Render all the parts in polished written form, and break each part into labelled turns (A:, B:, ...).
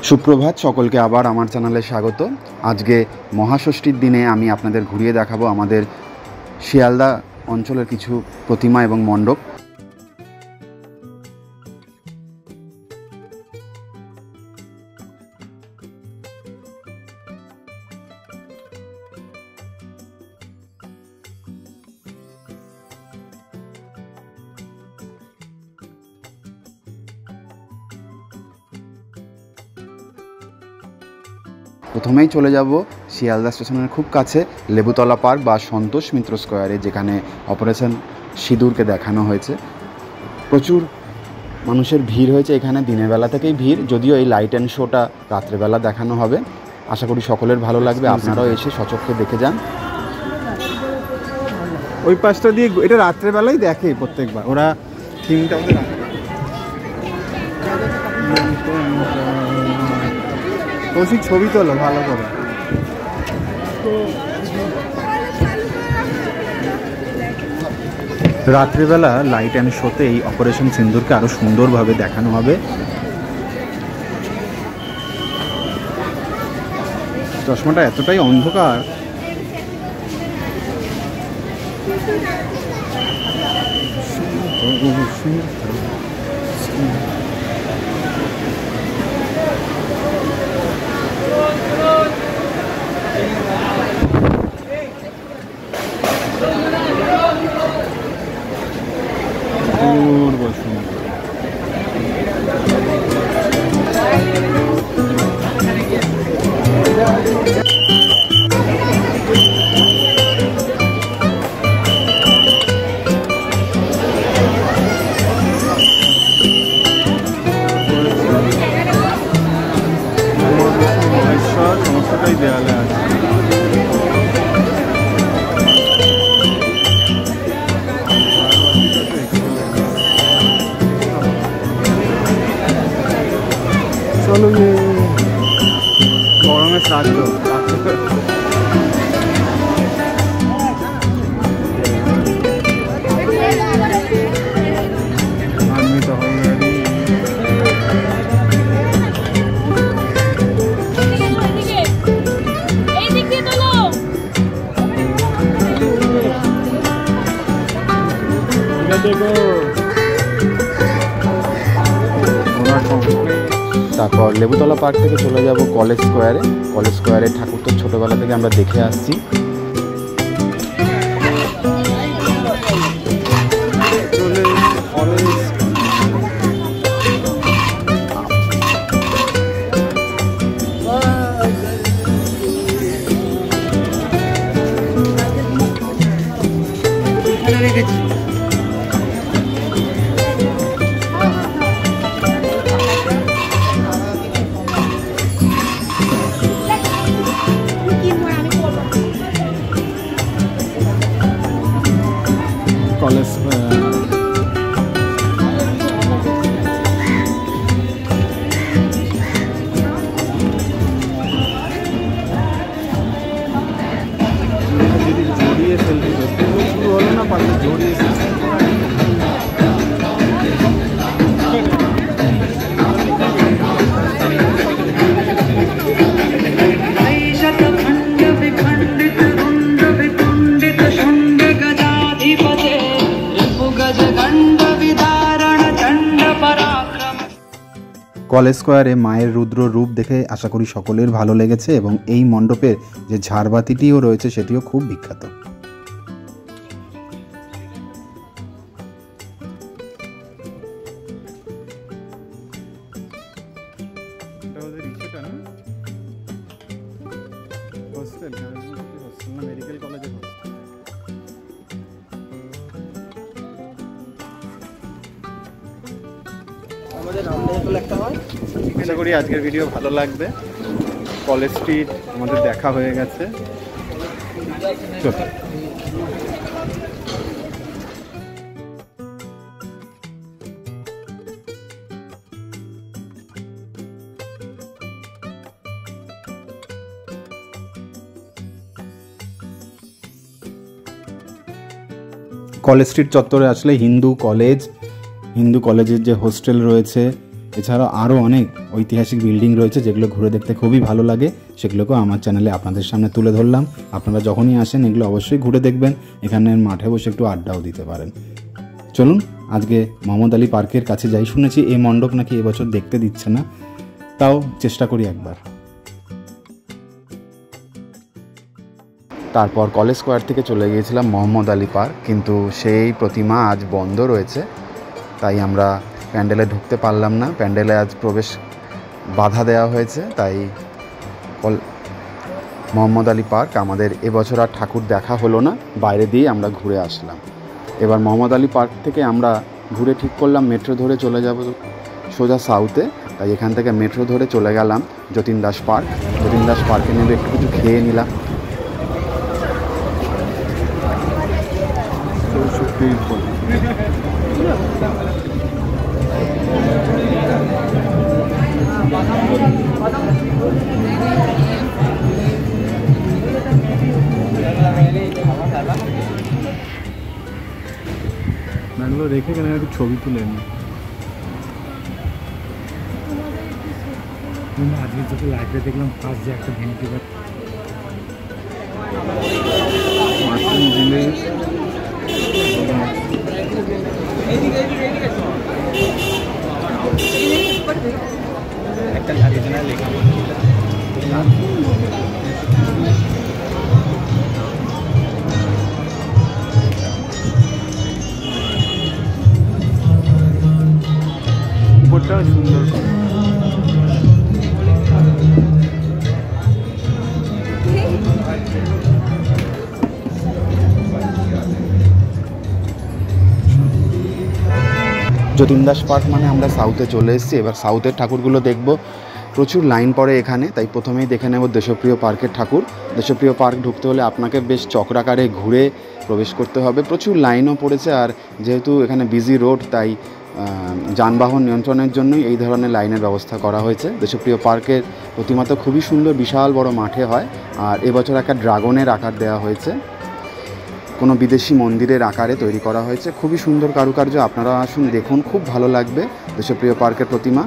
A: সুপ্রভাত সকলকে আবার আমার চ্যানেলে স্বাগত। আজকে মহাষষ্ঠীর দিনে আমি আপনাদের ঘুরিয়ে দেখাবো আমাদের শিয়ালদা অঞ্চলের কিছু প্রতিমা এবং মণ্ডপ। প্রথমেই চলে যাব শিয়ালদা স্টেশনের খুব কাছে লেবুতলা পার্ক বা সন্তোষ মিত্র স্কোয়ারে, যেখানে অপারেশন সিঁদুরকে দেখানো হয়েছে। প্রচুর মানুষের ভিড় হয়েছে এখানে, দিনের বেলা থেকেই ভিড়, যদিও এই লাইট অ্যান্ড শোটা রাত্রেবেলা দেখানো হবে। আশা করি সকলের ভালো লাগবে, আপনারাও এসে সচক্ষে দেখে যান।
B: ওই পাশটা দিয়ে এটা রাত্রেবেলাই দেখে প্রত্যেকবার ওরা থিমটা কৌশিক ছবি তোলো ভালো করে। রাত্রিবেলা লাইট অ্যান্ড শোতে এই অপারেশন সিন্দুরকে আরো সুন্দরভাবে দেখানো হবে। চশমাটা এতটাই অন্ধকার, সমস্তটাই দেয়ালে আছে। চলো গরমে শ্রাদ্ধ
A: তারপর লেবুতলা পার্ক থেকে চলে যাব কলেজ স্কোয়ারে। কলেজ স্কোয়ারে ঠাকুর তো ছোটোবেলা থেকে আমরা দেখে আসছি।
B: কলেজ জড়িয়ে ফেলতে শুরু হলো না, পারলে জড়িয়ে কলেজ স্কোয়ারে মায়ের রুদ্র রূপ দেখে আশা করি সকলের ভালো লেগেছে, এবং এই মণ্ডপের যে ঝাড়বাতিটিও রয়েছে সেটিও খুব বিখ্যাত। মেডিকেল কলেজে আশা করি আজকের ভিডিও ভালো লাগবে। কলেজ স্ট্রিট আমাদের দেখা হয়ে গেছে। কলেজ স্ট্রিট চত্বরে আসলে হিন্দু কলেজের যে হোস্টেল রয়েছে এছাড়াও আরও অনেক ঐতিহাসিক বিল্ডিং রয়েছে যেগুলো ঘুরে দেখতে খুবই ভালো লাগে, সেগুলোকেও আমার চ্যানেলে আপনাদের সামনে তুলে ধরলাম। আপনারা যখনই আসেন এগুলো অবশ্যই ঘুরে দেখবেন, এখানের মাঠে বসে একটু আড্ডাও দিতে পারেন। চলুন আজকে মোহাম্মদ আলী পার্কের কাছে যাই। শুনেছি এই মণ্ডপ নাকি এবছর দেখতে দিচ্ছে না, তাও চেষ্টা করি একবার।
A: তারপর কলেজ স্কোয়ার থেকে চলে গিয়েছিলাম মোহাম্মদ আলী পার্ক, কিন্তু সেই প্রতিমা আজ বন্ধ রয়েছে, তাই আমরা প্যান্ডেলে ঢুকতে পারলাম না। প্যান্ডেলে আজ প্রবেশ বাধা দেওয়া হয়েছে, তাই মোহাম্মদ আলী পার্ক আমাদের এবছর আর ঠাকুর দেখা হলো না, বাইরে দিয়ে আমরা ঘুরে আসলাম। এবার মোহাম্মদ আলী পার্ক থেকে আমরা ঘুরে ঠিক করলাম মেট্রো ধরে চলে যাব সোজা সাউথে, তাই এখান থেকে মেট্রো ধরে চলে গেলাম যতীন দাস পার্ক। যতীন দাস পার্কে নেমে একটু কিছু খেয়ে নিলাম।
C: ব্যাঙ্গালোর রেখে কেন একটু ছবি তুলে নি। আজকে যত লাইফে দেখলাম ফার্স্ট যে একটা ভেন্টি একটা লেখা উপরটা সুন্দর।
A: যতীন দাস পার্ক মানে আমরা সাউথে চলে এসেছি। এবার সাউথের ঠাকুরগুলো দেখব। প্রচুর লাইন পড়ে এখানে, তাই প্রথমেই দেখে নেব দেশপ্রিয় পার্কের ঠাকুর। দেশপ্রিয় পার্ক ঢুকতে হলে আপনাকে বেশ চক্রাকারে ঘুরে প্রবেশ করতে হবে। প্রচুর লাইনও পড়েছে, আর যেহেতু এখানে বিজি রোড, তাই যানবাহন নিয়ন্ত্রণের জন্যই এই ধরনের লাইনের ব্যবস্থা করা হয়েছে। দেশপ্রিয় পার্কের প্রতিমা তো খুবই সুন্দর, বিশাল বড় মাঠে হয়, আর এবছর একটা ড্রাগনের আকার দেওয়া হয়েছে, কোনো বিদেশি মন্দিরের আকারে তৈরি করা হয়েছে। খুবই সুন্দর কারুকার্য, আপনারা আসুন দেখুন, খুব ভালো লাগবে দেশপ্রিয় পার্কের প্রতিমা।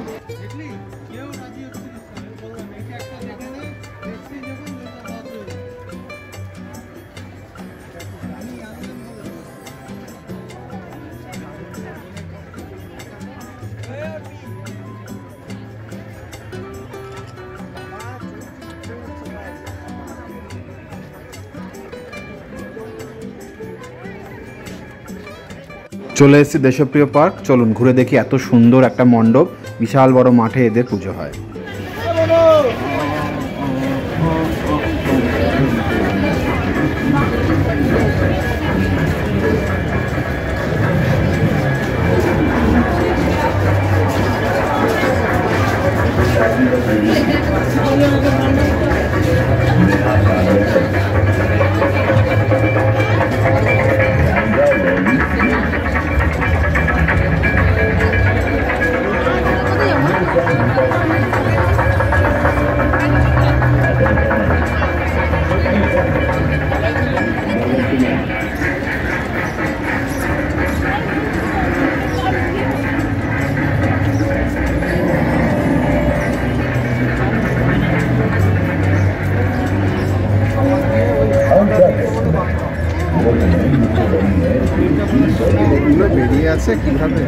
B: চলে এসেছি দেশপ্রিয় পার্ক। চলুন ঘুরে দেখি, এত সুন্দর একটা মণ্ডপ, বিশাল বড় মাঠে এদের পুজো হয়। বেরিয়ে আছে কিভাবে?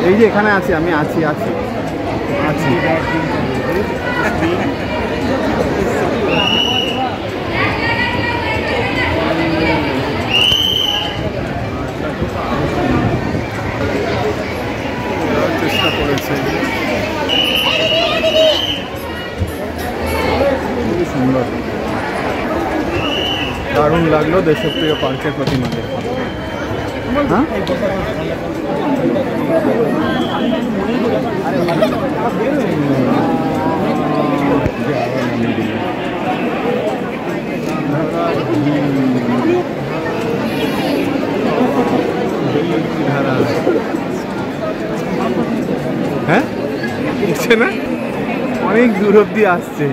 B: এই যে এখানে আছি, আমি আছি আছি আছি চেষ্টা করেছে। খুবই সুন্দর, দারুণ
C: লাগলো দেশপ্রিয় পার্কের প্রতিমাদের?
A: হ্যাঁ
C: হ্যাঁ দেখছে না, অনেক দূর অব্দি আসছে।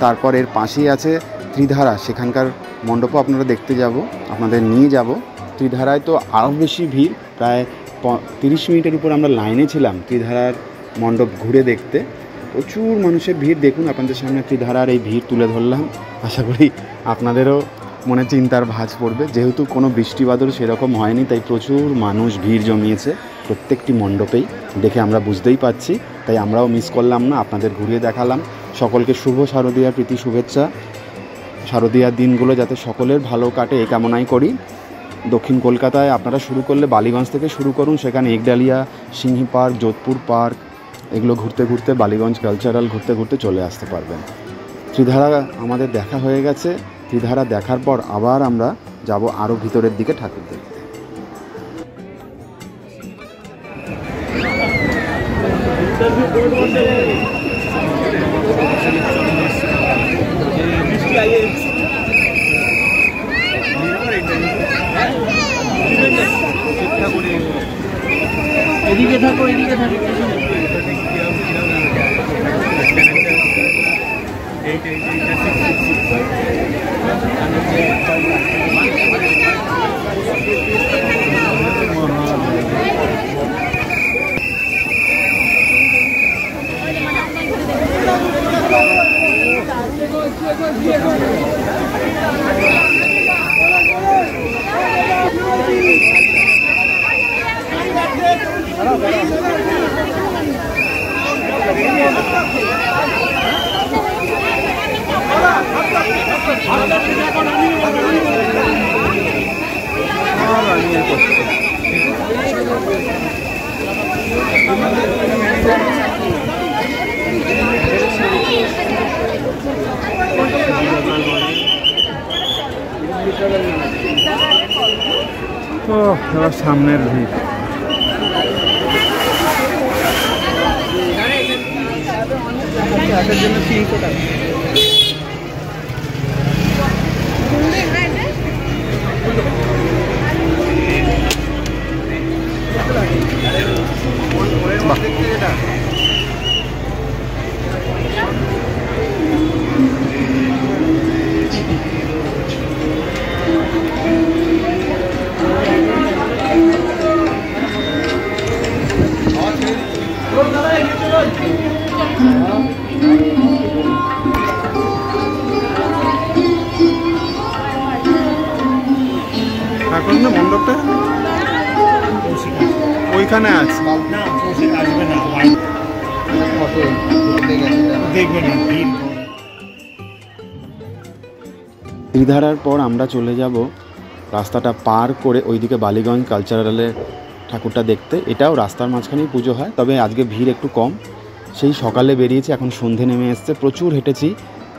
A: তারপর এর পাশেই আছে ত্রিধারা, সেখানকার মণ্ডপও আপনারা দেখতে যাব, আপনাদের নিয়ে যাব। ত্রিধারায় তো আরও বেশি ভিড়, প্রায় 30 মিনিটের উপর আমরা লাইনে ছিলাম ত্রিধারার মণ্ডপ ঘুরে দেখতে। প্রচুর মানুষের ভিড়, দেখুন আপনাদের সামনে ত্রিধারার এই ভিড় তুলে ধরলাম। আশা করি আপনাদেরও মনে চিন্তার ভাঁজ পড়বে, যেহেতু কোনো বৃষ্টি বাদল সেরকম হয়নি, তাই প্রচুর মানুষ ভিড় জমিয়েছে প্রত্যেকটি মণ্ডপেই, দেখে আমরা বুঝতেই পারছি। তাই আমরাও মিস করলাম না, আপনাদের ঘুরিয়ে দেখালাম। সকলকে শুভ শারদীয়ার প্রীতি শুভেচ্ছা। শারদীয়ার দিনগুলো যাতে সকলের ভালো কাটে এই কামনাই করি। দক্ষিণ কলকাতায় আপনারা শুরু করলে বালিগঞ্জ থেকে শুরু করুন, সেখানে একডালিয়া, সিংহি পার্ক, যোধপুর পার্ক এগুলো ঘুরতে ঘুরতে বালিগঞ্জ কালচারাল ঘুরতে ঘুরতে চলে আসতে পারবেন। ত্রিধারা আমাদের দেখা হয়ে গেছে। ত্রিধারা দেখার পর আবার আমরা যাব আরও ভিতরের দিকে ঠাকুর দেখতে।
D: এদিকে থাকো, এদিকে থাকো।
C: সামনের ভিড় জন্য 300 টাকা। ঠাকুর না মণ্ডপটা ওইখানে আছে,
A: ত্রিধারার পর আমরা চলে যাব রাস্তাটা পার করে ওইদিকে বালিগঞ্জ কালচারালের ঠাকুরটা দেখতে। এটাও রাস্তার মাঝখানেই পুজো হয়, তবে আজকে ভিড় একটু কম। সেই সকালে বেরিয়েছি, এখন সন্ধে নেমে এসছে। প্রচুর হেঁটেছি,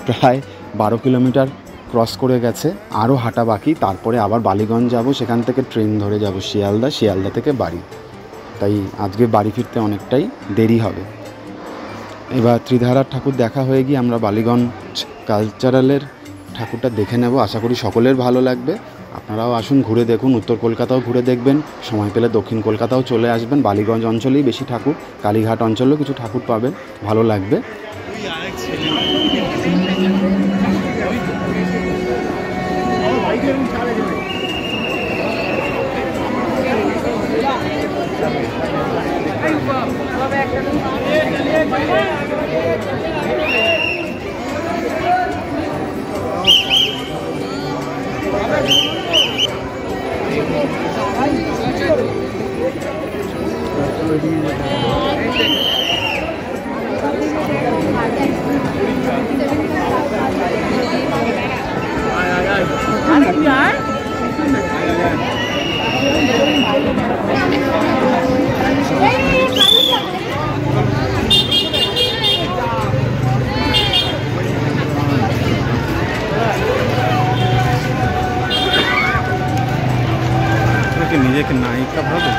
A: প্রায় 12 কিলোমিটার ক্রস করে গেছে, আরও হাঁটা বাকি। তারপরে আবার বালিগঞ্জ যাব, সেখান থেকে ট্রেন ধরে যাব শিয়ালদা, শিয়ালদা থেকে বাড়ি। তাই আজকে বাড়ি ফিরতে অনেকটাই দেরি হবে। এবার ত্রিধারার ঠাকুর দেখা হয়ে গিয়ে আমরা বালিগঞ্জ কালচারালের ঠাকুরটা দেখে নেব। আশা করি সকলের ভালো লাগবে। আপনারাও আসুন, ঘুরে দেখুন। উত্তর কলকাতাও ঘুরে দেখবেন, সময় পেলে দক্ষিণ কলকাতাও চলে আসবেন। বালিগঞ্জ অঞ্চলেই বেশি ঠাকুর, কালীঘাট অঞ্চলেও কিছু ঠাকুর পাবেন, ভালো লাগবে।
C: নিজেকে নায়িকা ভাবে।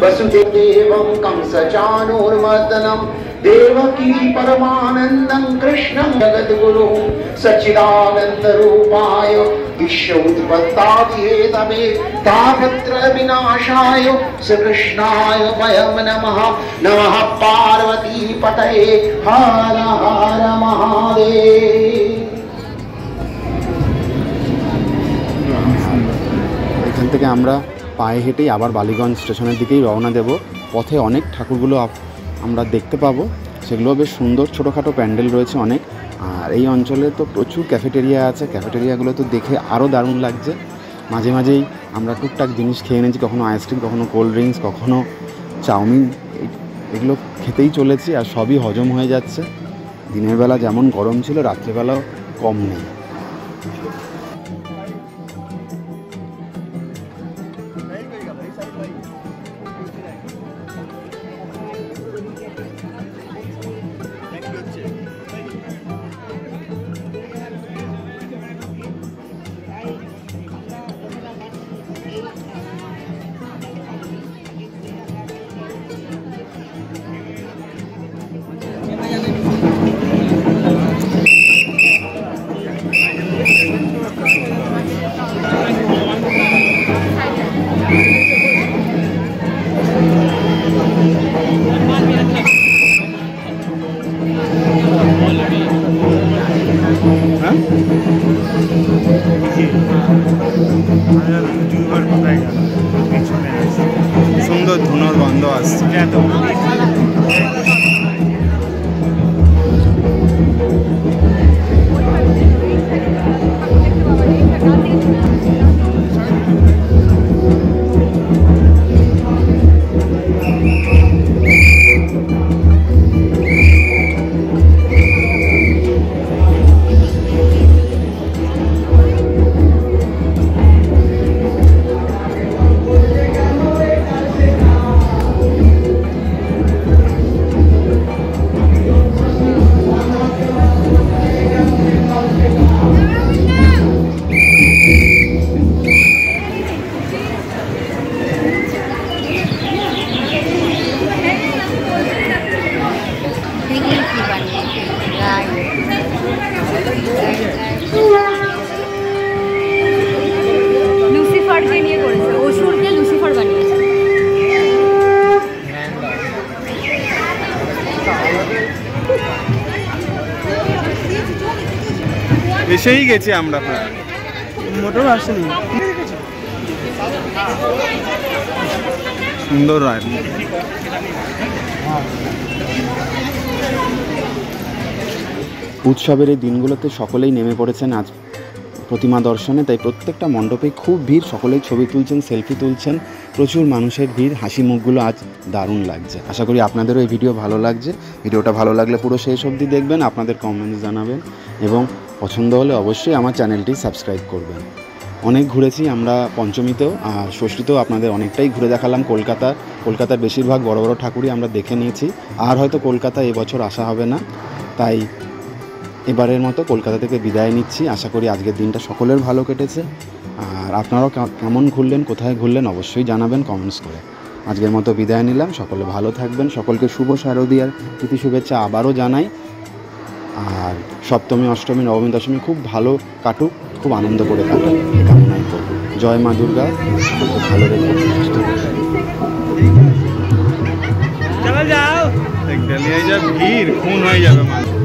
D: वसुदेवं कंसचाणूरमर्दनं देवकी परमानन्दं कृष्णं जगद्गुरुं सच्चिदानन्दरूपाय विश्वोत्पत्तादिहेतवे तापत्रयविनाशाय श्रीकृष्णाय वयं नमः। नमः पार्वतीपतये हर हर महादेव।
A: এখান থেকে আমরা পায়ে হেঁটেই আবার বালিগঞ্জ স্টেশনের দিকেই রওনা দেব। পথে অনেক ঠাকুরগুলো আমরা দেখতে পাবো, সেগুলো বেশ সুন্দর, ছোটোখাটো প্যান্ডেল রয়েছে অনেক। আর এই অঞ্চলে তো প্রচুর ক্যাফেটেরিয়া আছে, ক্যাফেটেরিয়াগুলো তো দেখে আরও দারুণ লাগছে। মাঝে মাঝেই আমরা টুকটাক জিনিস খেয়ে নিয়েছি, কখনো আইসক্রিম, কখনো কোল্ড ড্রিঙ্কস, কখনো চাউমিন, এগুলো খেতেই চলেছি আর সবই হজম হয়ে যাচ্ছে। দিনের বেলা যেমন গরম ছিল, রাত্রেবেলাও কম নেই।
C: সুন্দর ধুনোর গন্ধ আসছে।
E: লুসিফারকে নিয়ে করেছে, অসুরকে লুসিফার বানিয়েছে।
C: এসেই গেছি আমরা, প্রায় মোটর আসেনি। সুন্দর রায়।
A: উৎসবের এই দিনগুলোতে সকলেই নেমে পড়েছেন আজ প্রতিমা দর্শনে, তাই প্রত্যেকটা মণ্ডপে খুব ভিড়, সকলেই ছবি তুলছেন, সেলফি তুলছেন, প্রচুর মানুষের ভিড়, হাসি মুখগুলো আজ দারুণ লাগছে। আশা করি আপনাদেরও এই ভিডিও ভালো লাগছে। ভিডিওটা ভালো লাগলে পুরো শেষ অবধি দেখবেন, আপনাদের কমেন্টস জানাবেন এবং পছন্দ হলে অবশ্যই আমার চ্যানেলটি সাবস্ক্রাইব করবেন। অনেক ঘুরেছি আমরা পঞ্চমীতেও আর ষষ্ঠীতেও, আপনাদের অনেকটাই ঘুরে দেখালাম। কলকাতার বেশিরভাগ বড় বড় ঠাকুরই আমরা দেখে নিয়েছি। আর হয়তো কলকাতা এবছর আসা হবে না, তাই এবারের মতো কলকাতা থেকে বিদায় নিচ্ছি। আশা করি আজকের দিনটা সকলের ভালো কেটেছে। আর আপনারাও কেমন ঘুরলেন, কোথায় ঘুরলেন অবশ্যই জানাবেন কমেন্টস করে। আজকের মতো বিদায় নিলাম, সকলে ভালো থাকবেন। সকলকে শুভ শারদীয়ার প্রীতি শুভেচ্ছা আবারও জানাই। আর সপ্তমী, অষ্টমী, নবমী, দশমী খুব ভালো কাটুক, খুব আনন্দ করে কাটুক, এই কামনাই করব। জয় মা দুর্গা, সকলকে ভালো রেখো, সুস্থ রেখো।
C: চলো যাও। এই যা ভিড়, খুন হয়ে যাবে মানুষ।